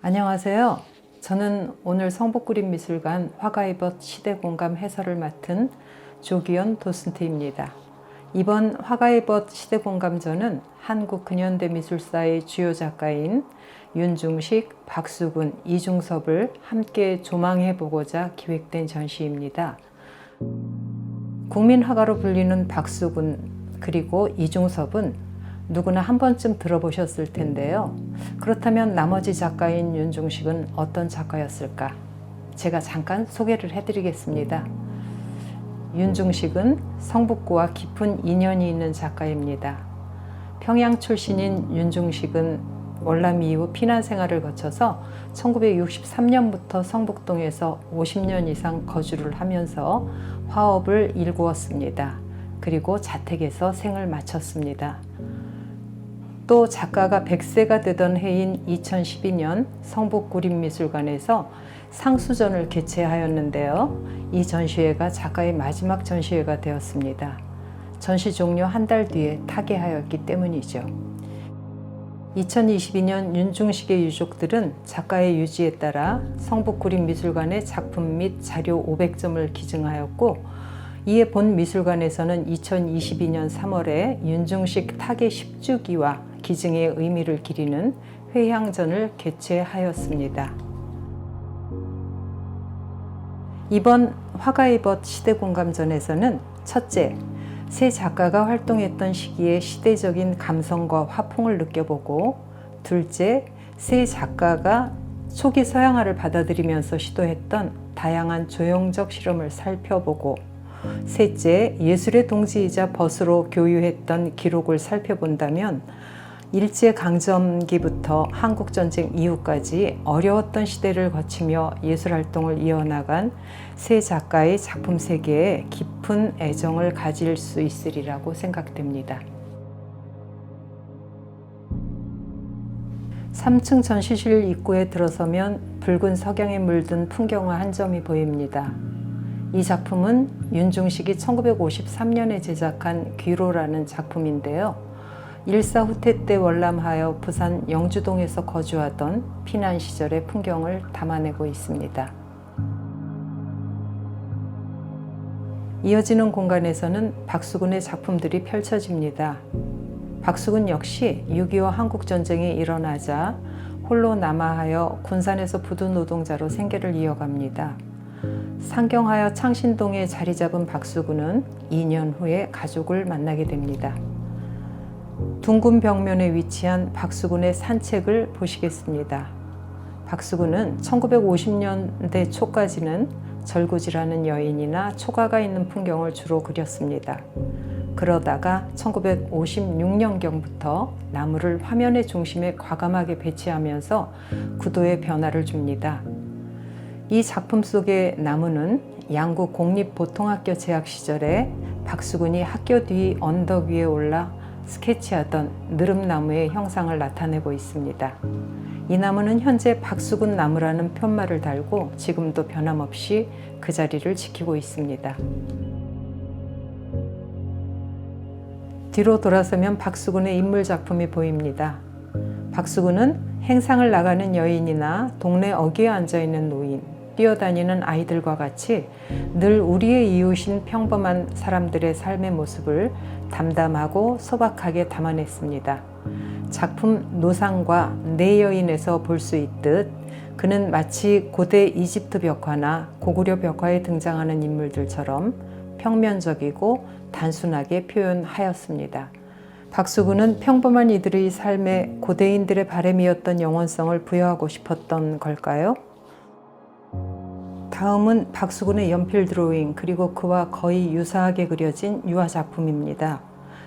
안녕하세요. 저는 오늘 성북구림미술관 화가의벗 시대공감 해설을 맡은 조기현 도슨트입니다. 이번 화가의벗 시대공감전은 한국 근현대 미술사의 주요 작가인 윤중식, 박수근, 이중섭을 함께 조망해보고자 기획된 전시입니다. 국민화가로 불리는 박수근 그리고 이중섭은 누구나 한 번쯤 들어보셨을 텐데요. 그렇다면 나머지 작가인 윤중식은 어떤 작가였을까? 제가 잠깐 소개를 해드리겠습니다. 윤중식은 성북구와 깊은 인연이 있는 작가입니다. 평양 출신인 윤중식은 월남 이후 피난 생활을 거쳐서 1963년부터 성북동에서 50년 이상 거주를 하면서 화업을 일구었습니다. 그리고 자택에서 생을 마쳤습니다. 또 작가가 100세가 되던 해인 2012년 성북구림미술관에서 상수전을 개최하였는데요. 이 전시회가 작가의 마지막 전시회가 되었습니다. 전시 종료 한 달 뒤에 타계하였기 때문이죠. 2022년 윤중식의 유족들은 작가의 유지에 따라 성북구림미술관의 작품 및 자료 500점을 기증하였고, 이에 본 미술관에서는 2022년 3월에 윤중식 타계 10주기와 기증의 의미를 기리는 회향전을 개최하였습니다. 이번 화가의벗 시대공감전에서는 첫째, 세 작가가 활동했던 시기의 시대적인 감성과 화풍을 느껴보고, 둘째, 세 작가가 초기 서양화를 받아들이면서 시도했던 다양한 조형적 실험을 살펴보고, 셋째, 예술의 동지이자 벗으로 교유했던 기록을 살펴본다면 일제강점기부터 한국전쟁 이후까지 어려웠던 시대를 거치며 예술활동을 이어나간 세 작가의 작품 세계에 깊은 애정을 가질 수 있으리라고 생각됩니다. 3층 전시실 입구에 들어서면 붉은 석양에 물든 풍경화 한 점이 보입니다. 이 작품은 윤중식이 1953년에 제작한 귀로라는 작품인데요. 일사 후퇴 때 월남하여 부산 영주동에서 거주하던 피난 시절의 풍경을 담아내고 있습니다. 이어지는 공간에서는 박수근의 작품들이 펼쳐집니다. 박수근 역시 6.25 한국전쟁이 일어나자 홀로 남아하여 군산에서 부두 노동자로 생계를 이어갑니다. 상경하여 창신동에 자리 잡은 박수근은 2년 후에 가족을 만나게 됩니다. 둥근 벽면에 위치한 박수근의 산책을 보시겠습니다. 박수근은 1950년대 초까지는 절구지라는 여인이나 초가가 있는 풍경을 주로 그렸습니다. 그러다가 1956년경부터 나무를 화면의 중심에 과감하게 배치하면서 구도의 변화를 줍니다. 이 작품 속의 나무는 양구 공립보통학교 재학 시절에 박수근이 학교 뒤 언덕 위에 올라 스케치하던 느릅나무의 형상을 나타내고 있습니다. 이 나무는 현재 박수근 나무라는 편말을 달고 지금도 변함없이 그 자리를 지키고 있습니다. 뒤로 돌아서면 박수근의 인물 작품이 보입니다. 박수근은 행상을 나가는 여인이나 동네 어귀에 앉아있는 노인, 뛰어다니는 아이들과 같이 늘 우리의 이웃인 평범한 사람들의 삶의 모습을 담담하고 소박하게 담아냈습니다. 작품 노상과 내 여인에서 볼 수 있듯 그는 마치 고대 이집트 벽화나 고구려 벽화에 등장하는 인물들처럼 평면적이고 단순하게 표현하였습니다. 박수근은 평범한 이들의 삶에 고대인들의 바람이었던 영원성을 부여하고 싶었던 걸까요? 다음은 박수근의 연필 드로잉 그리고 그와 거의 유사하게 그려진 유화 작품입니다.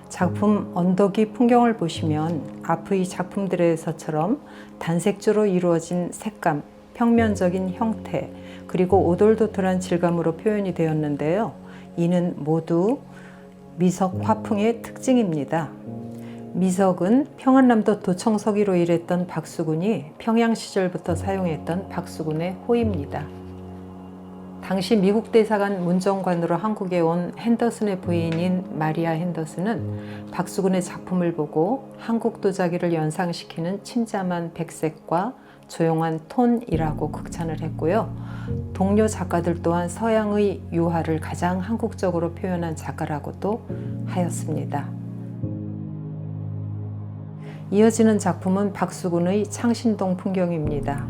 작품 언덕이 풍경을 보시면 앞의 작품들에서처럼 단색조로 이루어진 색감, 평면적인 형태, 그리고 오돌도돌한 질감으로 표현이 되었는데요. 이는 모두 미석 화풍의 특징입니다. 미석은 평안남도 도청서기로 일했던 박수근이 평양 시절부터 사용했던 박수근의 호입니다. 당시 미국 대사관 문정관으로 한국에 온 핸더슨의 부인인 마리아 핸더슨은 박수근의 작품을 보고 한국 도자기를 연상시키는 침잠한 백색과 조용한 톤이라고 극찬을 했고요. 동료 작가들 또한 서양의 유화를 가장 한국적으로 표현한 작가라고도 하였습니다. 이어지는 작품은 박수근의 창신동 풍경입니다.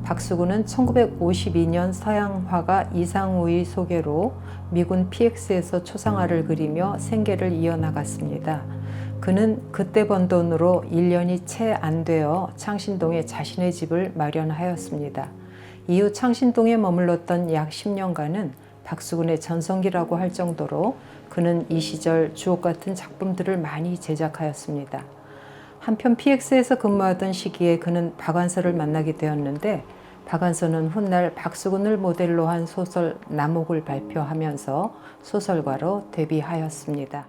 박수근은 1952년 서양 화가 이상우의 소개로 미군 PX에서 초상화를 그리며 생계를 이어나갔습니다. 그는 그때 번 돈으로 1년이 채 안 되어 창신동에 자신의 집을 마련하였습니다. 이후 창신동에 머물렀던 약 10년간은 박수근의 전성기라고 할 정도로 그는 이 시절 주옥같은 작품들을 많이 제작하였습니다. 한편 PX에서 근무하던 시기에 그는 박완서를 만나게 되었는데 박완서는 훗날 박수근을 모델로 한 소설 남옥을 발표하면서 소설가로 데뷔하였습니다.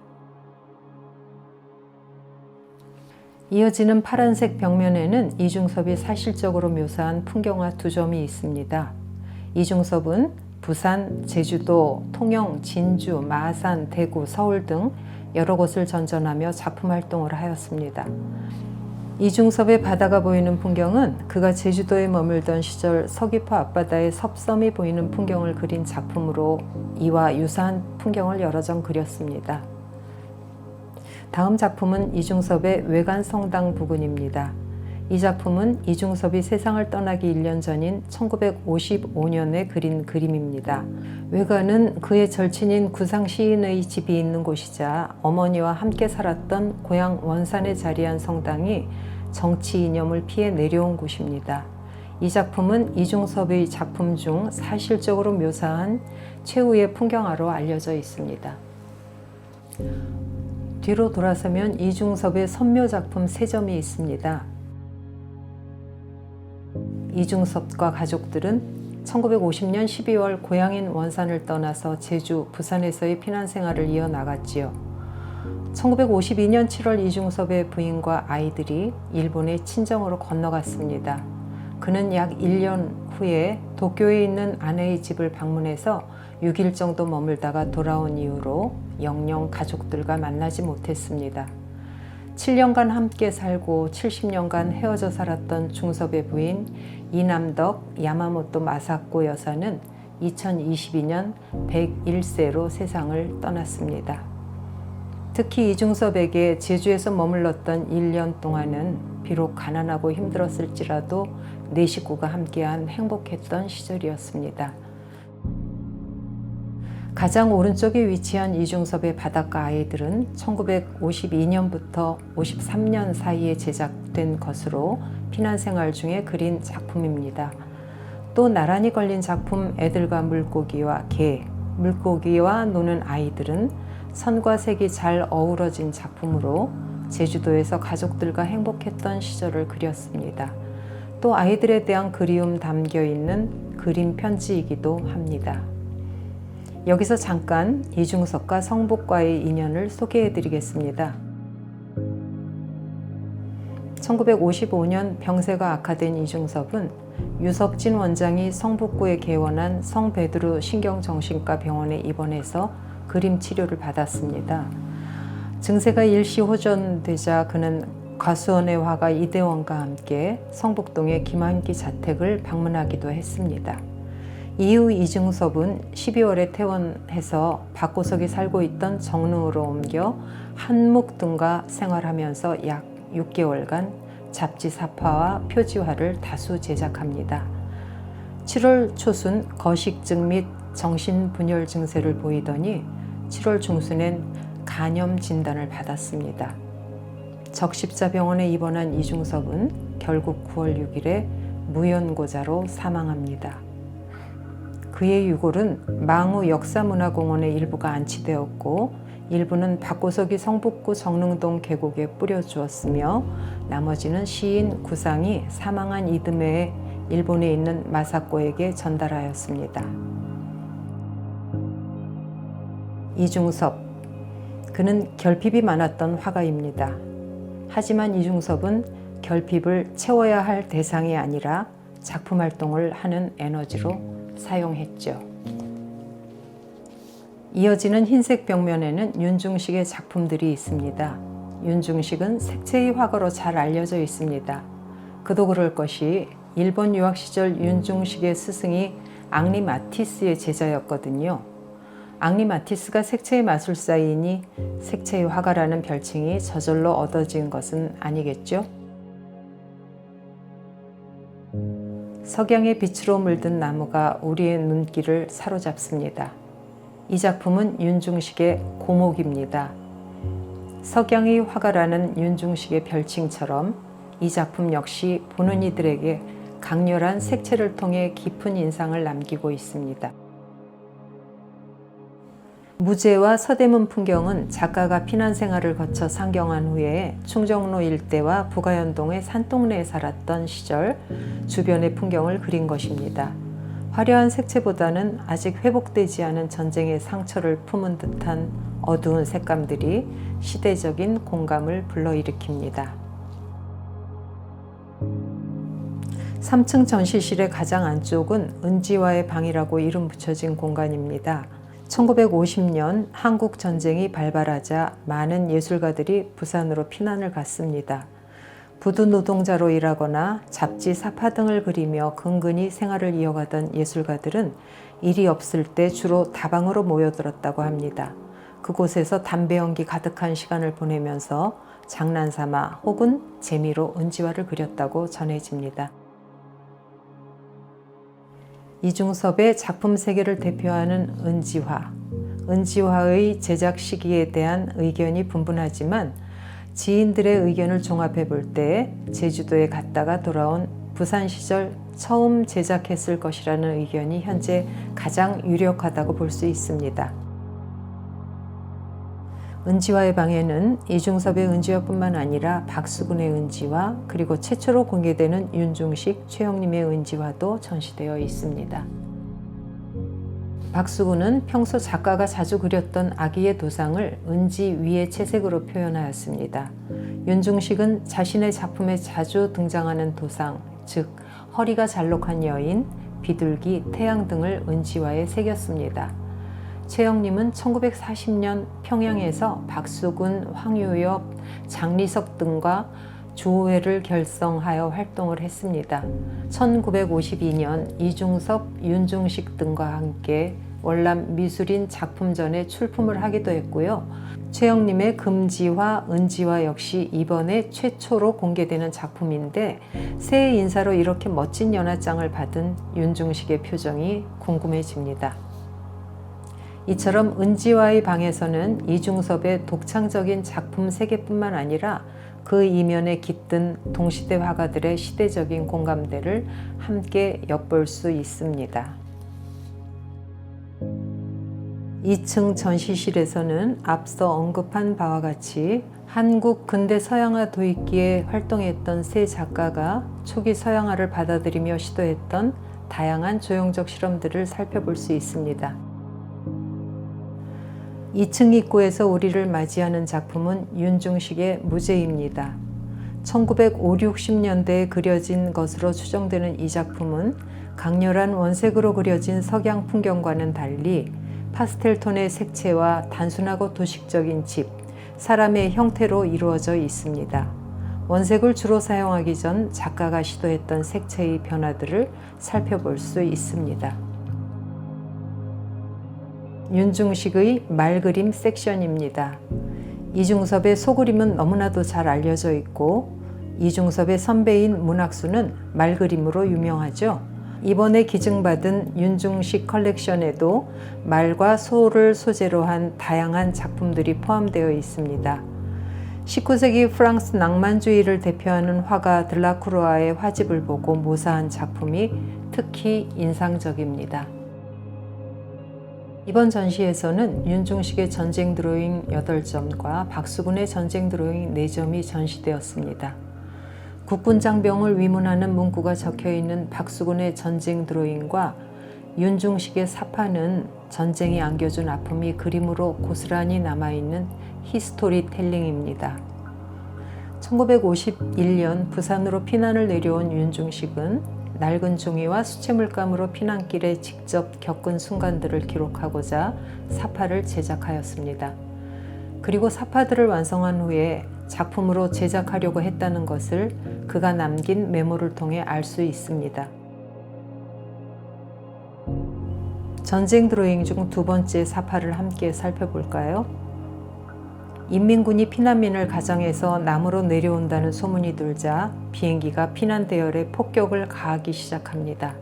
이어지는 파란색 벽면에는 이중섭이 사실적으로 묘사한 풍경화 2점이 있습니다. 이중섭은 부산, 제주도, 통영, 진주, 마산, 대구, 서울 등 여러 곳을 전전하며 작품 활동을 하였습니다. 이중섭의 바다가 보이는 풍경은 그가 제주도에 머물던 시절 서귀포 앞바다의 섭섬이 보이는 풍경을 그린 작품으로 이와 유사한 풍경을 여러 점 그렸습니다. 다음 작품은 이중섭의 외관성당 부근입니다. 이 작품은 이중섭이 세상을 떠나기 1년 전인 1955년에 그린 그림입니다. 외관은 그의 절친인 구상 시인의 집이 있는 곳이자 어머니와 함께 살았던 고향 원산에 자리한 성당이 정치 이념을 피해 내려온 곳입니다. 이 작품은 이중섭의 작품 중 사실적으로 묘사한 최후의 풍경화로 알려져 있습니다. 뒤로 돌아서면 이중섭의 선묘 작품 3점이 있습니다. 이중섭과 가족들은 1950년 12월 고향인 원산을 떠나서 제주, 부산에서의 피난 생활을 이어나갔지요. 1952년 7월 이중섭의 부인과 아이들이 일본의 친정으로 건너갔습니다. 그는 약 1년 후에 도쿄에 있는 아내의 집을 방문해서 6일 정도 머물다가 돌아온 이후로 영영 가족들과 만나지 못했습니다. 7년간 함께 살고 70년간 헤어져 살았던 중섭의 부인 이남덕 야마모토 마사코 여사는 2022년 101세로 세상을 떠났습니다. 특히 이중섭에게 제주에서 머물렀던 1년 동안은 비록 가난하고 힘들었을지라도 네 식구가 함께한 행복했던 시절이었습니다. 가장 오른쪽에 위치한 이중섭의 바닷가 아이들은 1952년부터 53년 사이에 제작된 것으로 피난생활 중에 그린 작품입니다. 또 나란히 걸린 작품 애들과 물고기와 개, 물고기와 노는 아이들은 선과 색이 잘 어우러진 작품으로 제주도에서 가족들과 행복했던 시절을 그렸습니다. 또 아이들에 대한 그리움 담겨 있는 그림 편지이기도 합니다. 여기서 잠깐 이중섭과 성북과의 인연을 소개해 드리겠습니다. 1955년 병세가 악화된 이중섭은 유석진 원장이 성북구에 개원한 성베드로 신경정신과 병원에 입원해서 그림 치료를 받았습니다. 증세가 일시 호전되자 그는 과수원의 화가 이대원과 함께 성북동의 김한기 자택을 방문하기도 했습니다. 이후 이중섭은 12월에 퇴원해서 박고석이 살고 있던 정릉으로 옮겨 한묵 등과 생활하면서 약 6개월간 잡지 사파와 표지화를 다수 제작합니다. 7월 초순 거식증 및 정신분열 증세를 보이더니 7월 중순엔 간염 진단을 받았습니다. 적십자병원에 입원한 이중섭은 결국 9월 6일에 무연고자로 사망합니다. 그의 유골은 망우 역사문화공원의 일부가 안치되었고 일부는 박고석이 성북구 정릉동 계곡에 뿌려주었으며 나머지는 시인 구상이 사망한 이듬해에 일본에 있는 마사코에게 전달하였습니다. 이중섭, 그는 결핍이 많았던 화가입니다. 하지만 이중섭은 결핍을 채워야 할 대상이 아니라 작품 활동을 하는 에너지로 사용했죠. 이어지는 흰색 벽면에는 윤중식의 작품들이 있습니다. 윤중식은 색채의 화가로 잘 알려져 있습니다. 그도 그럴 것이 일본 유학 시절 윤중식의 스승이 앙리 마티스의 제자였거든요. 앙리 마티스가 색채의 마술사이니 색채의 화가라는 별칭이 저절로 얻어진 것은 아니겠죠? 석양의 빛으로 물든 나무가 우리의 눈길을 사로잡습니다. 이 작품은 윤중식의 고목입니다. 석양의 화가라는 윤중식의 별칭처럼 이 작품 역시 보는 이들에게 강렬한 색채를 통해 깊은 인상을 남기고 있습니다. 무제와 서대문 풍경은 작가가 피난 생활을 거쳐 상경한 후에 충정로 일대와 부가연동의 산동네에 살았던 시절 주변의 풍경을 그린 것입니다. 화려한 색채보다는 아직 회복되지 않은 전쟁의 상처를 품은 듯한 어두운 색감들이 시대적인 공감을 불러일으킵니다. 3층 전시실의 가장 안쪽은 은지화의 방이라고 이름 붙여진 공간입니다. 1950년 한국 전쟁이 발발하자 많은 예술가들이 부산으로 피난을 갔습니다. 부두 노동자로 일하거나 잡지, 사파 등을 그리며 근근히 생활을 이어가던 예술가들은 일이 없을 때 주로 다방으로 모여들었다고 합니다. 그곳에서 담배 연기 가득한 시간을 보내면서 장난삼아 혹은 재미로 은지화를 그렸다고 전해집니다. 이중섭의 작품 세계를 대표하는 은지화. 은지화의 제작 시기에 대한 의견이 분분하지만 지인들의 의견을 종합해 볼 때 제주도에 갔다가 돌아온 부산 시절 처음 제작했을 것이라는 의견이 현재 가장 유력하다고 볼 수 있습니다. 은지화의 방에는 이중섭의 은지화뿐만 아니라 박수근의 은지화, 그리고 최초로 공개되는 윤중식, 최영림의 은지화도 전시되어 있습니다. 박수근은 평소 작가가 자주 그렸던 아기의 도상을 은지 위의 채색으로 표현하였습니다. 윤중식은 자신의 작품에 자주 등장하는 도상, 즉 허리가 잘록한 여인, 비둘기, 태양 등을 은지화에 새겼습니다. 최영림은 1940년 평양에서 박수근, 황유엽, 장리석 등과 조회를 결성하여 활동을 했습니다. 1952년 이중섭, 윤중식 등과 함께 월남 미술인 작품전에 출품을 하기도 했고요. 최영림의 금지화, 은지화 역시 이번에 최초로 공개되는 작품인데 새해 인사로 이렇게 멋진 연하장을 받은 윤중식의 표정이 궁금해집니다. 이처럼 은지화의 방에서는 이중섭의 독창적인 작품 세계뿐만 아니라 그 이면에 깃든 동시대 화가들의 시대적인 공감대를 함께 엿볼 수 있습니다. 2층 전시실에서는 앞서 언급한 바와 같이 한국 근대 서양화 도입기에 활동했던 세 작가가 초기 서양화를 받아들이며 시도했던 다양한 조형적 실험들을 살펴볼 수 있습니다. 2층 입구에서 우리를 맞이하는 작품은 윤중식의 무제입니다. 1950, 60년대에 그려진 것으로 추정되는 이 작품은 강렬한 원색으로 그려진 석양 풍경과는 달리 파스텔 톤의 색채와 단순하고 도식적인 집, 사람의 형태로 이루어져 있습니다. 원색을 주로 사용하기 전 작가가 시도했던 색채의 변화들을 살펴볼 수 있습니다. 윤중식의 말그림 섹션입니다. 이중섭의 소그림은 너무나도 잘 알려져 있고 이중섭의 선배인 문학수는 말그림으로 유명하죠. 이번에 기증받은 윤중식 컬렉션에도 말과 소를 소재로 한 다양한 작품들이 포함되어 있습니다. 19세기 프랑스 낭만주의를 대표하는 화가 들라크루아의 화집을 보고 모사한 작품이 특히 인상적입니다. 이번 전시에서는 윤중식의 전쟁 드로잉 8점과 박수근의 전쟁 드로잉 4점이 전시되었습니다. 국군 장병을 위문하는 문구가 적혀있는 박수근의 전쟁 드로잉과 윤중식의 사파는 전쟁이 안겨준 아픔이 그림으로 고스란히 남아있는 히스토리 텔링입니다. 1951년 부산으로 피난을 내려온 윤중식은 낡은 종이와 수채물감으로 피난길에 직접 겪은 순간들을 기록하고자 사파를 제작하였습니다. 그리고 사파들을 완성한 후에 작품으로 제작하려고 했다는 것을 그가 남긴 메모를 통해 알 수 있습니다. 전쟁 드로잉 중 두 번째 사파를 함께 살펴볼까요? 인민군이 피난민을 가정해서 남으로 내려온다는 소문이 돌자 비행기가 피난 대열에 폭격을 가하기 시작합니다.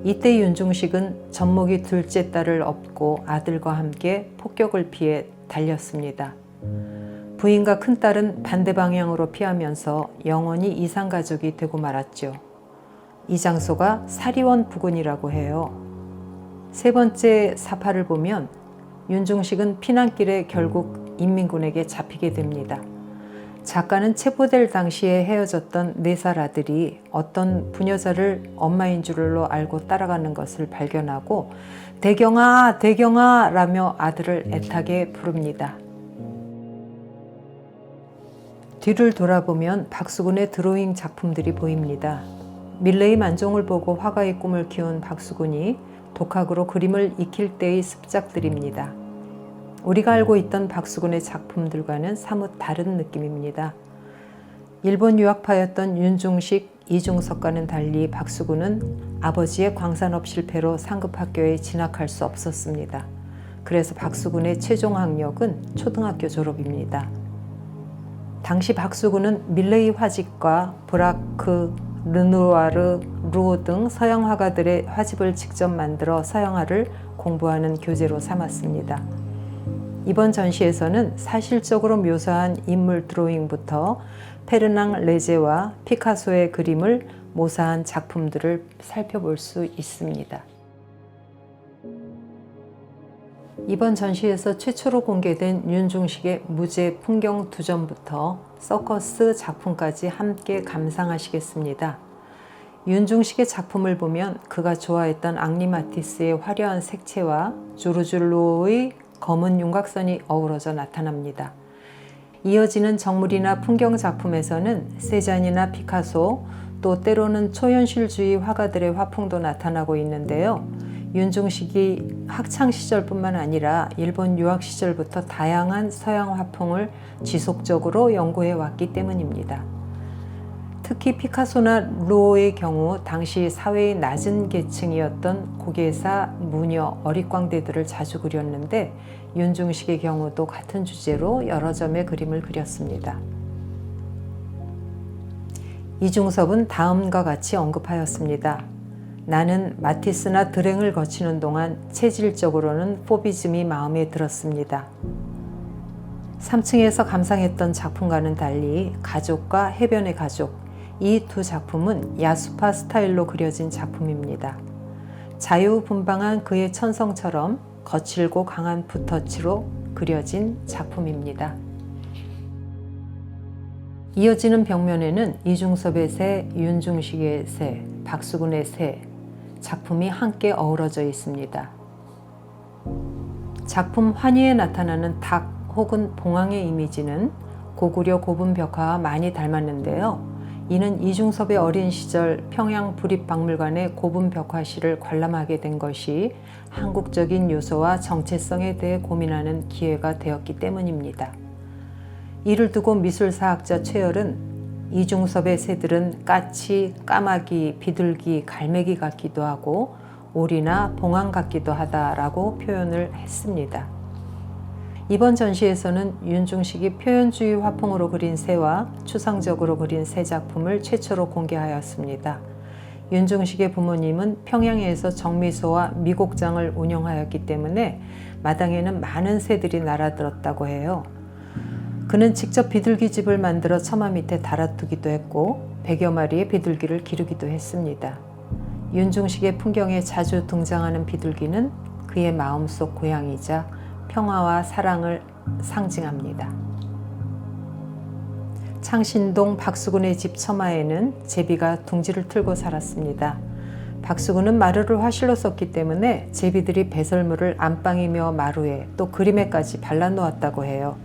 이때 윤중식은 젖먹이 둘째 딸을 업고 아들과 함께 폭격을 피해 달렸습니다. 부인과 큰딸은 반대 방향으로 피하면서 영원히 이산가족이 되고 말았죠. 이 장소가 사리원 부근이라고 해요. 세 번째 사파를 보면 윤중식은 피난길에 결국 인민군에게 잡히게 됩니다. 작가는 체포될 당시에 헤어졌던 4살 아들이 어떤 부녀자를 엄마인 줄로 알고 따라가는 것을 발견하고 대경아, 대경아 라며 아들을 애타게 부릅니다. 뒤를 돌아보면 박수근의 드로잉 작품들이 보입니다. 밀레이 만종을 보고 화가의 꿈을 키운 박수근이 독학으로 그림을 익힐 때의 습작들입니다. 우리가 알고 있던 박수근의 작품들과는 사뭇 다른 느낌입니다. 일본 유학파였던 윤중식, 이중석과는 달리 박수근은 아버지의 광산업 실패로 상급학교에 진학할 수 없었습니다. 그래서 박수근의 최종 학력은 초등학교 졸업입니다. 당시 박수근은 밀레이 화집과 브라크, 르누아르, 루오 등 서양 화가들의 화집을 직접 만들어 서양화를 공부하는 교재로 삼았습니다. 이번 전시에서는 사실적으로 묘사한 인물 드로잉부터 페르낭 레제와 피카소의 그림을 모사한 작품들을 살펴볼 수 있습니다. 이번 전시에서 최초로 공개된 윤중식의 무제 풍경 두점부터 서커스 작품까지 함께 감상하시겠습니다. 윤중식의 작품을 보면 그가 좋아했던 앙리 마티스의 화려한 색채와 조르줄루오의 검은 윤곽선이 어우러져 나타납니다. 이어지는 정물이나 풍경 작품에서는 세잔이나 피카소, 또 때로는 초현실주의 화가들의 화풍도 나타나고 있는데요. 윤중식이 학창시절뿐만 아니라 일본 유학 시절부터 다양한 서양 화풍을 지속적으로 연구해 왔기 때문입니다. 특히 피카소나 루오의 경우 당시 사회의 낮은 계층이었던 고개사, 무녀, 어릿광대들을 자주 그렸는데 윤중식의 경우도 같은 주제로 여러 점의 그림을 그렸습니다. 이중섭은 다음과 같이 언급하였습니다. 나는 마티스나 드랭을 거치는 동안 체질적으로는 포비즘이 마음에 들었습니다. 3층에서 감상했던 작품과는 달리 가족과 해변의 가족, 이 두 작품은 야수파 스타일로 그려진 작품입니다. 자유분방한 그의 천성처럼 거칠고 강한 붓터치로 그려진 작품입니다. 이어지는 벽면에는 이중섭의 새, 윤중식의 새, 박수근의 새 작품이 함께 어우러져 있습니다. 작품 환희에 나타나는 닭 혹은 봉황의 이미지는 고구려 고분 벽화와 많이 닮았는데요. 이는 이중섭의 어린 시절 평양 부립박물관의 고분 벽화실을 관람하게 된 것이 한국적인 요소와 정체성에 대해 고민하는 기회가 되었기 때문입니다. 이를 두고 미술사학자 최열은 이중섭의 새들은 까치, 까마귀, 비둘기, 갈매기 같기도 하고 오리나 봉황 같기도 하다라고 표현을 했습니다. 이번 전시에서는 윤중식이 표현주의 화풍으로 그린 새와 추상적으로 그린 새 작품을 최초로 공개하였습니다. 윤중식의 부모님은 평양에서 정미소와 미곡장을 운영하였기 때문에 마당에는 많은 새들이 날아들었다고 해요. 그는 직접 비둘기집을 만들어 처마 밑에 달아두기도 했고 100여 마리의 비둘기를 기르기도 했습니다. 윤중식의 풍경에 자주 등장하는 비둘기는 그의 마음속 고향이자 평화와 사랑을 상징합니다. 창신동 박수근의 집 처마에는 제비가 둥지를 틀고 살았습니다. 박수근은 마루를 화실로 썼기 때문에 제비들이 배설물을 안방이며 마루에 또 그림에까지 발라놓았다고 해요.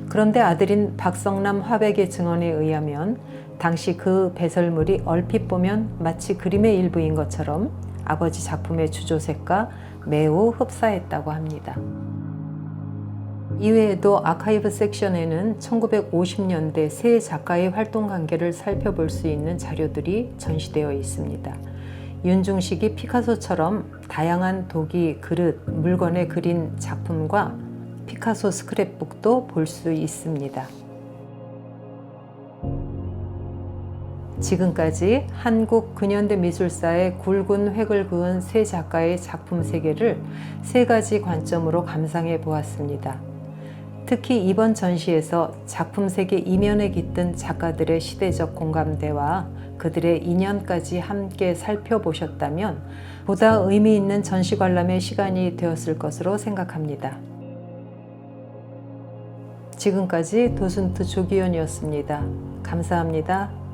그런데 아들인 박성남 화백의 증언에 의하면 당시 그 배설물이 얼핏 보면 마치 그림의 일부인 것처럼 아버지 작품의 주조색과 매우 흡사했다고 합니다. 이외에도 아카이브 섹션에는 1950년대 세 작가의 활동 관계를 살펴볼 수 있는 자료들이 전시되어 있습니다. 윤중식이 피카소처럼 다양한 도기, 그릇, 물건에 그린 작품과 피카소 스크랩북도 볼 수 있습니다. 지금까지 한국 근현대 미술사의 굵은 획을 그은 세 작가의 작품 세계를 세 가지 관점으로 감상해 보았습니다. 특히 이번 전시에서 작품 세계 이면에 깃든 작가들의 시대적 공감대와 그들의 인연까지 함께 살펴보셨다면 보다 의미 있는 전시 관람의 시간이 되었을 것으로 생각합니다. 지금까지 도슨트 조기현이었습니다. 감사합니다.